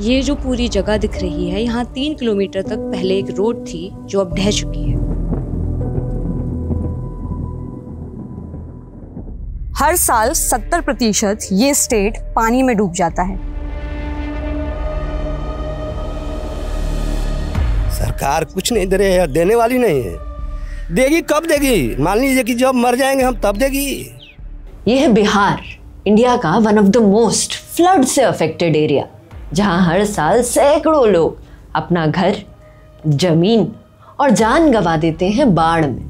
ये जो पूरी जगह दिख रही है, यहाँ 3 किलोमीटर तक पहले एक रोड थी जो अब ढह चुकी है। हर साल 70% ये स्टेट पानी में डूब जाता है। सरकार कुछ नहीं दे रही है, देने वाली नहीं है। देगी कब देगी? मान लीजिए कि जब मर जाएंगे हम तब देगी। ये है बिहार, इंडिया का one of the most flood से अफेक्टेड एरिया, जहां हर साल सैकड़ों लोग अपना घर, जमीन और जान गंवा देते हैं बाढ़ में।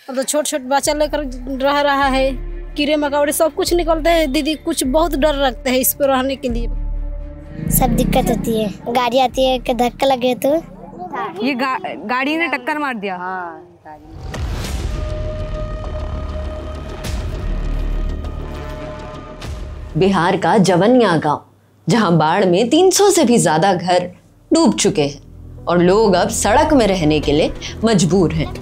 अब तो छोट छोट बच्चा लेकर रह रहा है, कीड़े मकोड़े सब कुछ निकलते हैं दीदी। कुछ बहुत डर रखते हैं इस पे रहने के लिए। सब दिक्कत होती है, गाड़ी आती है कि धक्का लगे तो ये गाड़ी ने टक्कर मार दिया। बिहार का जवनिया गांव, जहां बाढ़ में 300 से भी ज्यादा घर डूब चुके हैं और लोग अब सड़क में रहने के लिए मजबूर हैं।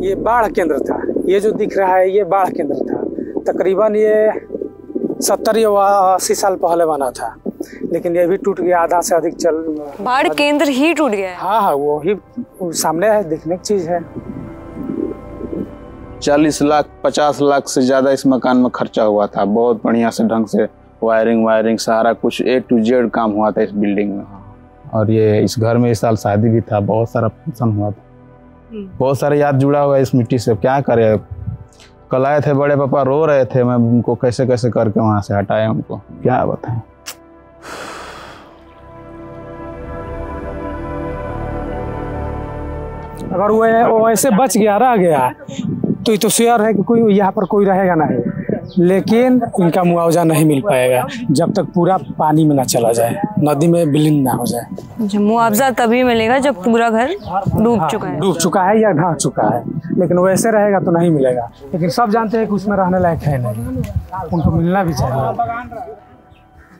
ये बाढ़ केंद्र था, ये जो दिख रहा है ये बाढ़ केंद्र था। तकरीबन ये 70 या 80 साल पहले बना था, लेकिन ये भी टूट गया, आधा से अधिक चल। बाढ़ केंद्र ही टूट गया है। हाँ, वो ही सामने है, देखने की चीज है। 40 लाख 50 लाख से ज्यादा इस मकान में खर्चा हुआ था। बहुत बढ़िया से ढंग से वायरिंग सारा कुछ A to Z काम हुआ था इस बिल्डिंग में। और ये इस घर में इस साल शादी भी था, बहुत सारा फंक्शन हुआ था, बहुत सारे याद जुड़ा हुआ है इस मिट्टी से। क्या करे, कल आए थे बड़े पापा, रो रहे थे, मैं उनको कैसे कैसे करके वहां से हटाया, उनको क्या बताएं। अगर वो ऐसे बच गया, रह गया, तो ये तो श्योर है कि कोई यहाँ पर कोई रहेगा नहीं, लेकिन इनका मुआवजा नहीं मिल पाएगा जब तक पूरा पानी में ना चला जाए, नदी में विलीन ना हो जाए। मुआवजा तभी मिलेगा जब पूरा घर डूब चुका है। डूब चुका है या ढह चुका है, लेकिन वैसे रहेगा तो नहीं मिलेगा। लेकिन सब जानते हैं कि उसमें रहने लायक है नहीं, उनको मिलना भी चाहिए।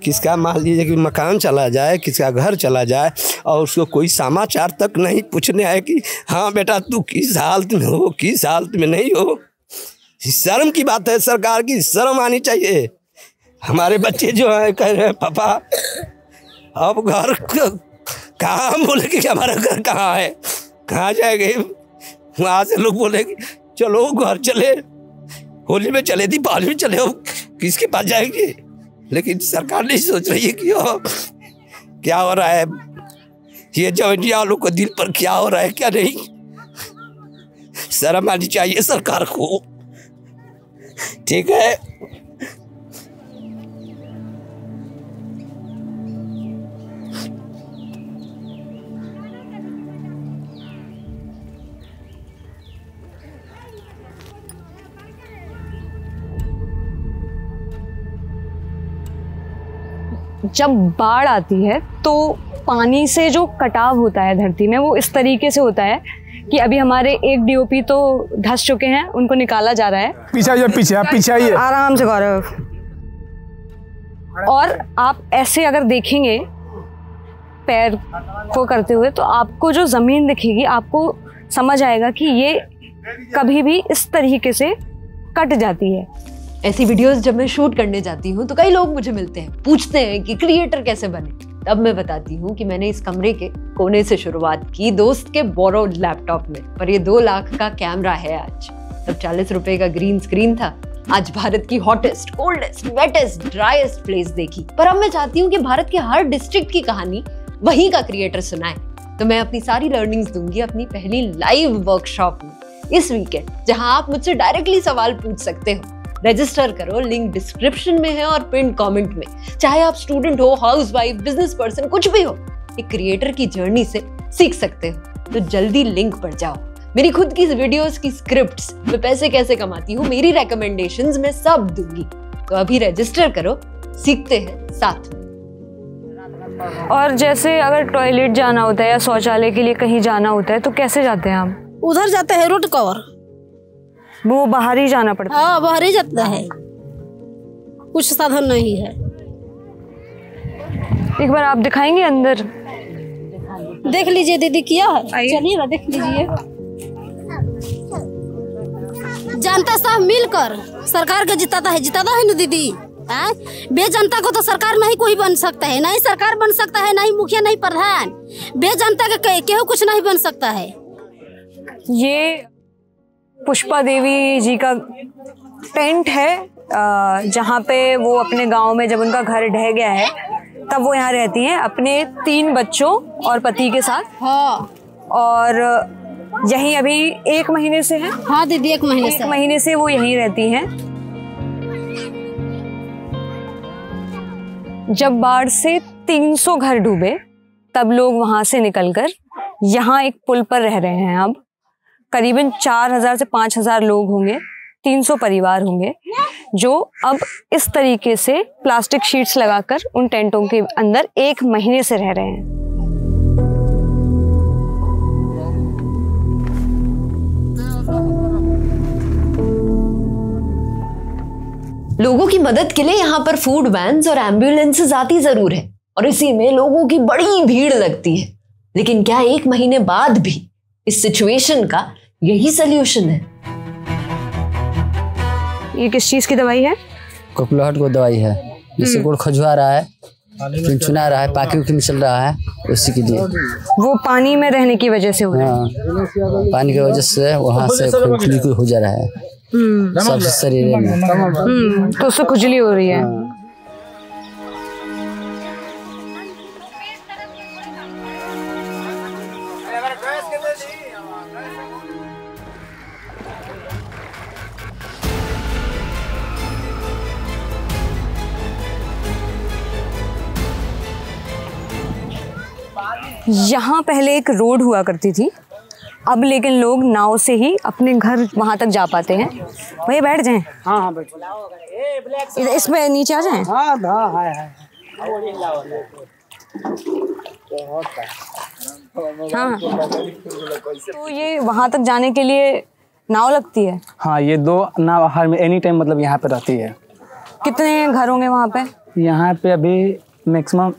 किसका मान लीजिए कि मकान चला जाए, किसका घर चला जाए और उसको कोई समाचार तक नहीं पूछने आए कि हाँ बेटा तू किस हालत में हो, किस हालत में नहीं हो। शर्म की बात है, सरकार की शर्म आनी चाहिए। हमारे बच्चे जो है कह रहे हैं पापा अब घर कहाँ, हम बोले कि हमारा घर कहाँ है, कहाँ जाएंगे। वहाँ से लोग बोले कि चलो घर चले, होली में चले, दीपावली में चले, किसके पास जाएंगे। लेकिन सरकार नहीं सोच रही है कि क्या हो रहा है, ये जवनिया वालों को दिल पर क्या हो रहा है क्या नहीं। शर्म आनी चाहिए सरकार को, ठीक है। जब बाढ़ आती है तो पानी से जो कटाव होता है धरती में, वो इस तरीके से होता है कि अभी हमारे एक डीओपी तो धंस चुके हैं, उनको निकाला जा रहा है। पीछे आराम से गौरव। और आप ऐसे अगर देखेंगे पैर को करते हुए, तो आपको जो जमीन दिखेगी, आपको समझ आएगा कि ये कभी भी इस तरीके से कट जाती है। ऐसी वीडियोस जब मैं शूट करने जाती हूँ तो कई लोग मुझे मिलते हैं, पूछते हैं कि क्रिएटर कैसे बने। तब मैं बताती हूँ कि मैंने इस कमरे के कोने से शुरुआत की, दोस्त के बोरोड लैपटॉप में, पर ये 2 लाख का कैमरा है आज। तब 40 रुपए का ग्रीन स्क्रीन था। आज भारत की hottest, coldest, wettest, driest place देखी। पर अब मैं चाहती हूँ कि भारत के हर डिस्ट्रिक्ट की कहानी वहीं का क्रिएटर सुनाए। तो मैं अपनी सारी लर्निंग्स दूंगी अपनी पहली लाइव वर्कशॉप में इस वीकेंड, जहां आप मुझसे डायरेक्टली सवाल पूछ सकते हो। रजिस्टर करो, लिंक डिस्क्रिप्शन में है और पिन कमेंट में। चाहे आप स्टूडेंट हो, हाउसवाइफ, बिजनेस पर्सन, कुछ भी हो, एक क्रिएटर की जर्नी से सीख सकते हो। तो जल्दी लिंक पर जाओ। मेरी खुद की वीडियोस की स्क्रिप्ट्स, मैं पैसे कैसे कमाती हूँ, मेरी रिकमेंडेशंस मैं सब दूंगी। तो अभी रजिस्टर करो, सीखते हैं साथ में। और जैसे अगर टॉयलेट जाना होता है या शौचालय के लिए कहीं जाना होता है तो कैसे जाते हैं हम? उधर जाते हैं रोड कवर, वो बाहर ही जाना पड़ता है। हाँ, बाहर ही जाता है, कुछ साधन नहीं है। एक बार आप दिखाएंगे अंदर? देख लीजिए दीदी क्या है, चलिए ना देख लीजिए। जनता सब मिलकर सरकार को जिताता है ना दीदी। बे जनता को तो सरकार नहीं कोई बन सकता है, नहीं सरकार बन सकता है, नहीं मुखिया, नहीं प्रधान। बे जनता के केहू कुछ नहीं बन सकता है। ये पुष्पा देवी जी का टेंट है, जहाँ पे वो अपने गांव में जब उनका घर ढह गया है तब वो यहाँ रहती हैं अपने 3 बच्चों और पति के साथ। हाँ, और यहीं अभी 1 महीने से है। हाँ दीदी, 1 महीने से वो यहीं रहती हैं। जब बाढ़ से 300 घर डूबे तब लोग वहां से निकलकर यहाँ एक पुल पर रह रहे हैं। अब करीबन 4000 से 5000 लोग होंगे, 300 परिवार होंगे जो अब इस तरीके से प्लास्टिक शीट्स लगाकर उन टेंटों के अंदर 1 महीने से रह रहे हैं। लोगों की मदद के लिए यहाँ पर फूड वैन्स और एम्बुलेंसेस आती जरूर है और इसी में लोगों की बड़ी भीड़ लगती है। लेकिन क्या 1 महीने बाद भी इस सिचुएशन का यही सलूशन है? ये किस चीज की दवाई है? कोकलाहट को दवाई है, जिससे गुड़ खजुआ रहा है, चुना रहा है, पाकी उकी चल रहा है, उसी के लिए। वो पानी में रहने की वजह से हो रहा है? हाँ, पानी की वजह से वहाँ से खुजली हो जा रहा है सब शरीर में। तो उससे खुजली हो रही है। यहाँ पहले एक रोड हुआ करती थी, अब लेकिन लोग नाव से ही अपने घर वहाँ तक जा पाते हैं। भैया बैठ जाएं। हाँ हाँ बैठ। इसमें नीचे आ जाएं। हाँ हाँ। तो ये वहाँ तक जाने के लिए नाव लगती है? हाँ, ये 2 नाव हर में एनी टाइम मतलब यहाँ पे रहती है। कितने घर होंगे वहाँ पे? यहाँ पे अभी मैक्सिमम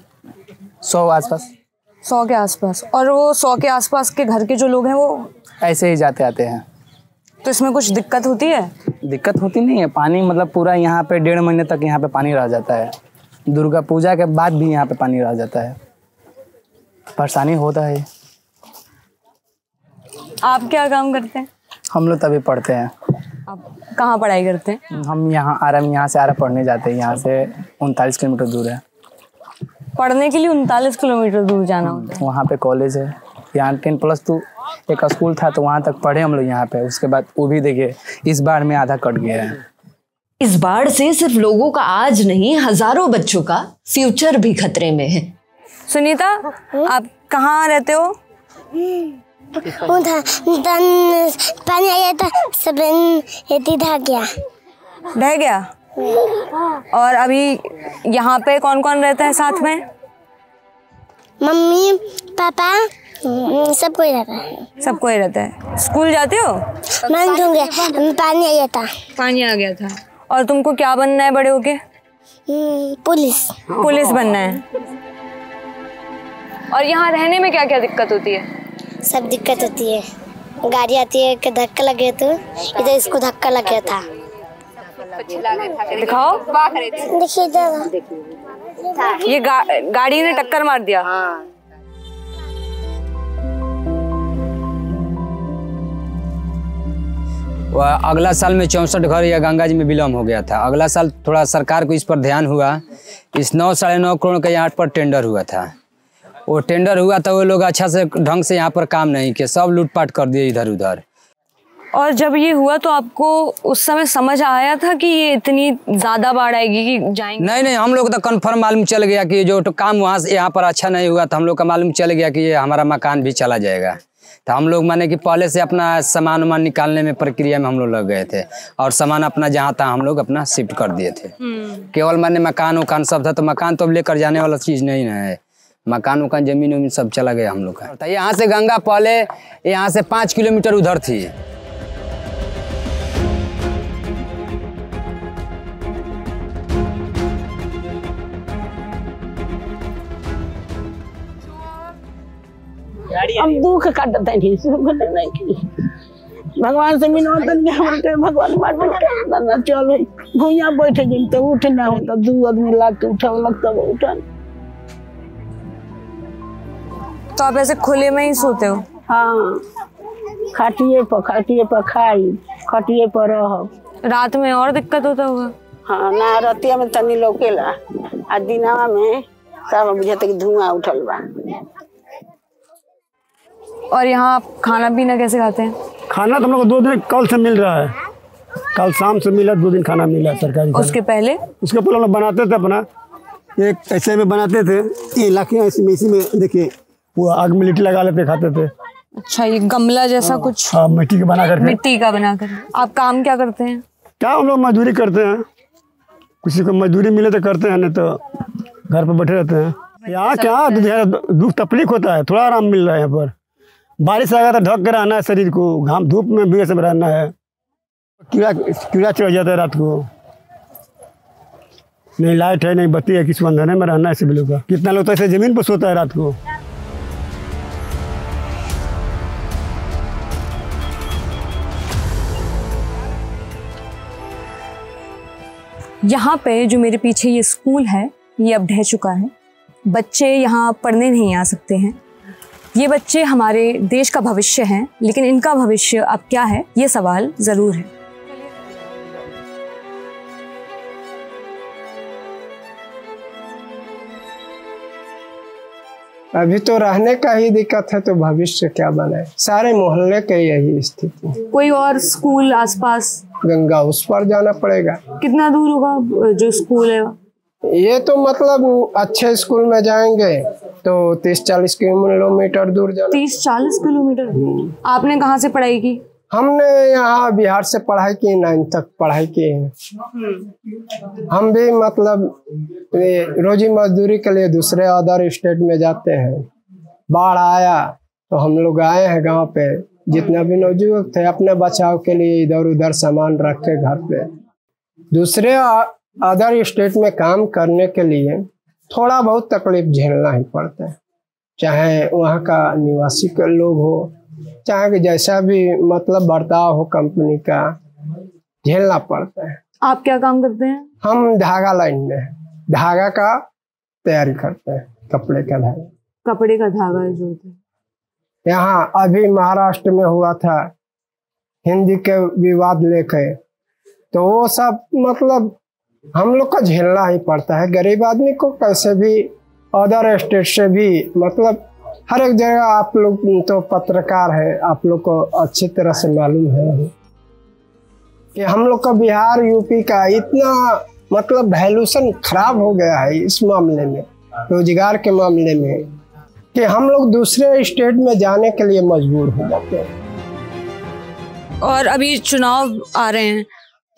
100 आसपास। 100 के आसपास। और वो 100 के आसपास के घर के जो लोग हैं वो ऐसे ही जाते आते हैं। तो इसमें कुछ दिक्कत होती है? दिक्कत होती नहीं है, पानी मतलब पूरा यहाँ पे 1.5 महीने तक यहाँ पे पानी रह जाता है। दुर्गा पूजा के बाद भी यहाँ पे पानी रह जाता है, परेशानी होता है। आप क्या काम करते हैं? हम लोग तभी पढ़ते हैं। आप कहाँ पढ़ाई करते हैं? हम यहाँ से आरा पढ़ने जाते हैं, यहाँ से 39 किलोमीटर दूर है। पढ़ने के लिए 39 किलोमीटर दूर जाना होता है? वहाँ पे कॉलेज है, यहाँ 10+2 एक स्कूल था तो वहाँ तक पढ़े हम लोग यहाँ पे। उसके बाद वो भी देखिए इस बाढ़ में आधा कट गया है। इस बाढ़ से सिर्फ लोगों का आज नहीं, हजारों बच्चों का फ्यूचर भी खतरे में है। सुनीता, आप कहाँ रहते हो? पानी आया था, सब ढह गया। और अभी यहाँ पे कौन कौन रहता है साथ में? मम्मी पापा सब कोई रहता है। सब कोई रहता है। स्कूल जाते हो? पानी आया था। पानी आ गया था। और तुमको क्या बनना है बड़े होके? पुलिस बनना है। और यहाँ रहने में क्या क्या दिक्कत होती है? सब दिक्कत होती है। गाड़ी आती है कि धक्का लग गया, तो इधर इसको धक्का लग गया था। दिखाओ। देखिए ये गाड़ी ने टक्कर मार दिया। अगला साल में 64 घर या गंगा जी में विलम्ब हो गया था। अगला साल थोड़ा सरकार को इस पर ध्यान हुआ। इस 9-9.5 करोड़ के यहाँ पर टेंडर हुआ था। वो टेंडर हुआ था, वो लोग अच्छा से ढंग से यहाँ पर काम नहीं किए, सब लूटपाट कर दिए इधर उधर। और जब ये हुआ तो आपको उस समय समझ आया था कि ये इतनी ज्यादा बाढ़ आएगी कि जाएंगे? नहीं, हम लोग तो कन्फर्म मालूम चल गया कि जो तो काम वहाँ से यहाँ पर अच्छा नहीं हुआ, तो हम लोग का मालूम चल गया कि ये हमारा मकान भी चला जाएगा। तो हम लोग माने कि पहले से अपना सामान वामान निकालने में प्रक्रिया में हम लोग लग गए थे और सामान अपना जहाँ था हम लोग अपना शिफ्ट कर दिए थे। केवल माने मकान उकान सब था, तो मकान तो लेकर जाने वाला चीज़ नहीं है। मकान उकान जमीन उमीन सब चला गया हम लोग का। तो यहाँ से गंगा पहले यहाँ से 5 किलोमीटर उधर थी। हम दुख काटता नहीं की भगवान से मिनोतन के हमरे भगवान बाटे ना चलो भुइया बैठे जिन तो उठ ना होता 2 आदमी लाग के उठाव लगता उठन। तो आप ऐसे खुले में ही सोते हो? हाँ, खाटिए पर खाई, खटिए पर रह। रात में और दिक्कत होता होगा? हाँ ना, रतिया में तनी लौकेला आ दिनवा में सब बुझाते कि धुआं उठल बा। और यहाँ आप खाना पीना कैसे खाते हैं? खाना तो हम लोग को 2 दिन कल से मिल रहा है, कल शाम से मिला, 2 दिन खाना मिला सरकारी खाना। उसके पहले हम लोग बनाते थे अपना, एक ऐसे में बनाते थे, ये लाके इसी में देखिए वो आग में लिट्टी लगा लेते खाते थे। अच्छा, ये गमला जैसा कुछ? हाँ, मिट्टी का बना करके। मिट्टी का बना कर। आप काम क्या करते हैं? क्या हम लोग मजदूरी करते हैं, किसी को मजदूरी मिले तो करते हैं, नहीं तो घर पर बैठे रहते हैं। यहाँ क्या दुख तकलीफ होता है, थोड़ा आराम मिल रहा है। यहाँ पर बारिश आएगा तो ढक के रहना है शरीर को, घाम धूप में भी ऐसे रहना है। कीड़ा चढ़ जाता है रात को, नहीं लाइट है नहीं बत्ती है, किसी अंधेरे में रहना है सभी लोग का। कितना लोग तो ऐसे जमीन पर सोता है रात को। यहाँ पे जो मेरे पीछे ये स्कूल है, ये अब ढह चुका है। बच्चे यहाँ पढ़ने नहीं आ सकते हैं। ये बच्चे हमारे देश का भविष्य हैं, लेकिन इनका भविष्य अब क्या है, ये सवाल ज़रूर है। अभी तो रहने का ही दिक्कत है, तो भविष्य क्या बनाए। सारे मोहल्ले के यही स्थिति। कोई और स्कूल आसपास? गंगा उस पर जाना पड़ेगा। कितना दूर होगा जो स्कूल है? ये तो मतलब अच्छे स्कूल में जाएंगे तो 30-40 किलोमीटर दूर जाना। 30-40 किलोमीटर? आपने कहाँ से पढ़ाई की? हमने यहाँ बिहार से पढ़ाई की, 9th तक पढ़ाई की है। हम भी मतलब रोजी मजदूरी के लिए दूसरे अदर स्टेट में जाते हैं। बाढ़ आया तो हम लोग आए हैं गांव पे, जितना भी नौजुवक थे अपने बचाव के लिए इधर उधर सामान रख के घर पे। दूसरे अदर स्टेट में काम करने के लिए थोड़ा बहुत तकलीफ झेलना ही पड़ता है, चाहे वहाँ का निवासी के लोग हो, चाहे कि जैसा भी मतलब बर्ताव हो कंपनी का, झेलना पड़ता है। आप क्या काम करते हैं? हम धागा लाइन में धागा का तैयारी करते हैं, कपड़े का धागा। कपड़े का धागा जो होता है। यहाँ अभी महाराष्ट्र में हुआ था हिंदी के विवाद लेके, तो वो सब मतलब हम लोग को झेलना ही पड़ता है। गरीब आदमी को कैसे भी अदर स्टेट से भी मतलब हर एक जगह, आप लोग तो पत्रकार है, आप लोग को अच्छी तरह से मालूम है कि हम लोग का बिहार यूपी का इतना मतलब वैल्यूशन खराब हो गया है इस मामले में, रोजगार के मामले में, कि हम लोग दूसरे स्टेट में जाने के लिए मजबूर हो जाते हैं। और अभी चुनाव आ रहे हैं,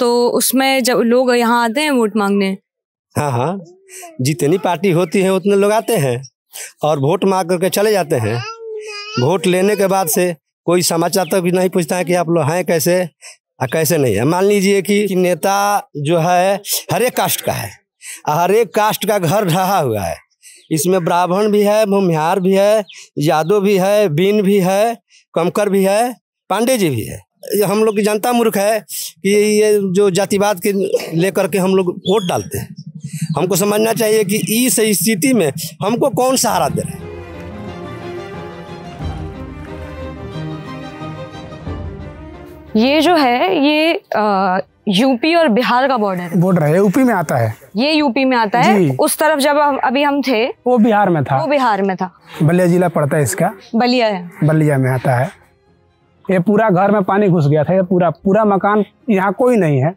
तो उसमें जब लोग यहाँ आते हैं वोट मांगने? हाँ, जितनी पार्टी होती है उतने लोग आते हैं और वोट मांग करके चले जाते हैं। वोट लेने के बाद से कोई समाचार तक भी नहीं पूछता है कि आप लोग हैं कैसे और कैसे नहीं है। मान लीजिए कि नेता जो है हर एक कास्ट का है, हर एक कास्ट का घर ढहा हुआ है। इसमें ब्राह्मण भी है, भूमिहार भी है, यादव भी है, बीन भी है, कमकर भी है, पांडे जी भी है। हम लोग की जनता मूर्ख है कि ये जो जातिवाद के लेकर के हम लोग वोट डालते हैं। हमको समझना चाहिए कि इस स्थिति में हमको कौन सहारा दे रहा है। ये जो है ये यूपी और बिहार का बॉर्डर है। यूपी में आता है। ये यूपी में आता है। उस तरफ जब अभी हम थे वो बिहार में था। वो बिहार में था। बलिया जिला पड़ता है इसका। बलिया है। बलिया में आता है। ये पूरा घर में पानी घुस गया था। ये पूरा मकान, यहाँ कोई नहीं है,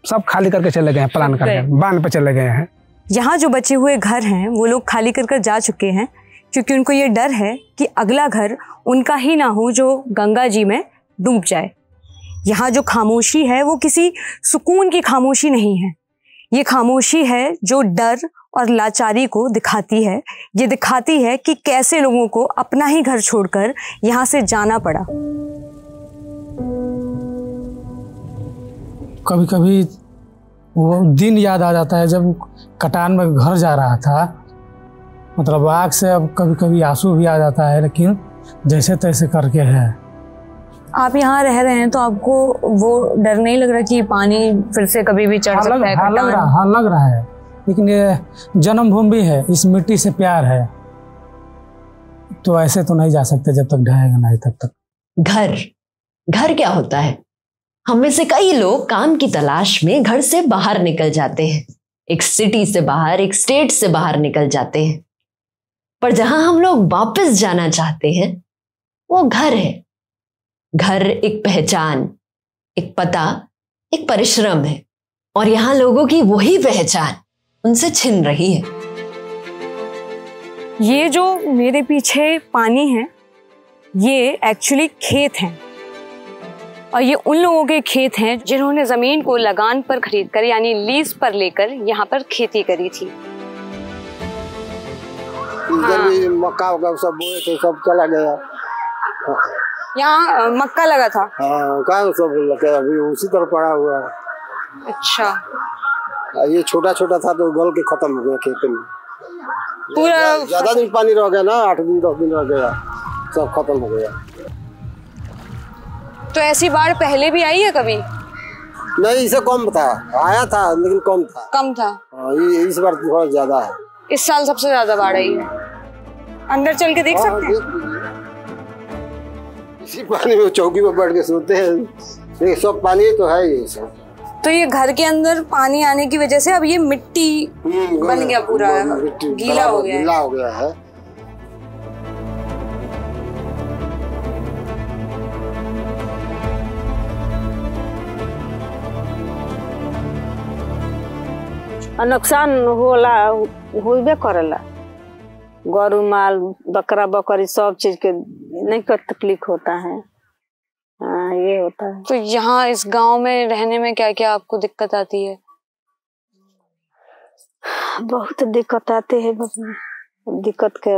सब खाली करके चले गए हैं, प्लान करके बांध पे चले गए हैं। यहाँ जो बचे हुए घर हैं वो लोग खाली कर जा चुके हैं, क्योंकि उनको ये डर है कि अगला घर उनका ही ना हो जो गंगा जी में डूब जाए। यहाँ जो खामोशी है वो किसी सुकून की खामोशी नहीं है। ये खामोशी है जो डर और लाचारी को दिखाती है। ये दिखाती है कि कैसे लोगों को अपना ही घर छोड़कर यहाँ से जाना पड़ा। कभी कभी वो दिन याद आ जाता है जब कटान में घर जा रहा था मतलब आग से अब कभी कभी आंसू भी आ जाता है, लेकिन जैसे तैसे करके है। आप यहाँ रह रहे हैं तो आपको वो डर नहीं लग रहा कि पानी फिर से कभी भी चढ़ सकता है? लग रहा है, लेकिन ये जन्मभूमि भी है, इस मिट्टी से प्यार है, तो ऐसे तो नहीं जा सकते जब तक ढहेगा नहीं तब तक। घर क्या होता है? हम में से कई लोग काम की तलाश में घर से बाहर निकल जाते हैं, एक सिटी से बाहर, एक स्टेट से बाहर निकल जाते हैं, पर जहां हम लोग वापस जाना चाहते हैं वो घर है। घर एक पहचान, एक पता, एक परिश्रम है, और यहां लोगों की वही पहचान उनसे छिन रही है। ये जो मेरे पीछे पानी है ये एक्चुअली खेत हैं, और ये उन लोगों के खेत हैं जिन्होंने जमीन को लगान पर खरीद कर यानी लीज पर लेकर यहाँ पर खेती करी थी। इधर भी मक्का वक्का सब बोए थे, सब चला गया। यहाँ मक्का लगा था? हाँ, कहाँ सब लगा, अभी उसी तरह पड़ा हुआ है। अच्छा, ये छोटा छोटा था तो गल के खत्म हो गया खेत में। पूरा ज्यादा दिन पानी रह गया ना, 8 दिन 10 दिन रह गया, सब खत्म हो गया। तो ऐसी बाढ़ पहले भी आई है कभी? नहीं, इससे कम था, आया था लेकिन कम था। इस बार थोड़ा ज्यादा है। इस साल सबसे ज्यादा बाढ़ आई है। अंदर चल के देख सकते हैं? इसी पानी में चौकी पर बैठ के सोते हैं, ये सब पानी तो है ये सब। तो ये घर के अंदर पानी आने की वजह से अब ये मिट्टी बन गया, पूरा गीला हो गया है। नुकसान होला होबे करेला, गरु माल बकरा बकरी सब चीज के नहीं कर तकलीफ होता है। ये होता है। तो यहाँ इस गांव में रहने में क्या क्या आपको दिक्कत आती है? बहुत दिक्कत आती है। दिक्कत के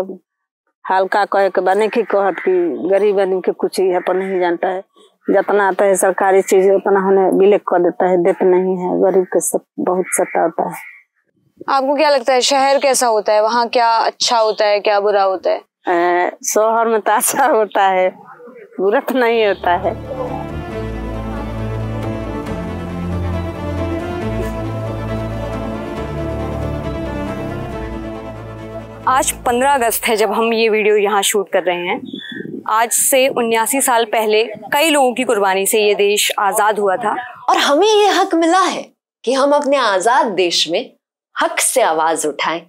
हल्का कहे के बने की कहत कि गरीब आदमी के कुछ यहाँ पर नहीं जानता है, जितना आता है सरकारी चीज उतना होने विलेक कर देता है, देते नहीं है। गरीब के सब बहुत सताता है। आपको क्या लगता है शहर कैसा होता है? वहाँ क्या अच्छा होता है, क्या बुरा होता है? शहर में तो अच्छा होता है, बुरा तो नहीं होता है। आज 15 अगस्त है जब हम ये वीडियो यहाँ शूट कर रहे हैं। आज से 79 साल पहले कई लोगों की कुर्बानी से ये देश आजाद हुआ था, और हमें ये हक मिला है कि हम अपने आजाद देश में हक से आवाज उठाएं।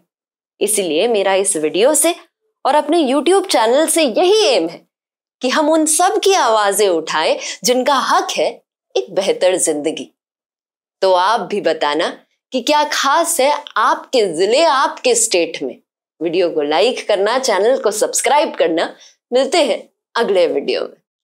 इसलिए मेरा इस वीडियो से और अपने YouTube चैनल से यही एम है कि हम उन सब की आवाजें उठाएं जिनका हक है एक बेहतर जिंदगी। तो आप भी बताना कि क्या खास है आपके जिले, आपके स्टेट में। वीडियो को लाइक करना, चैनल को सब्सक्राइब करना। मिलते हैं अगले वीडियो में।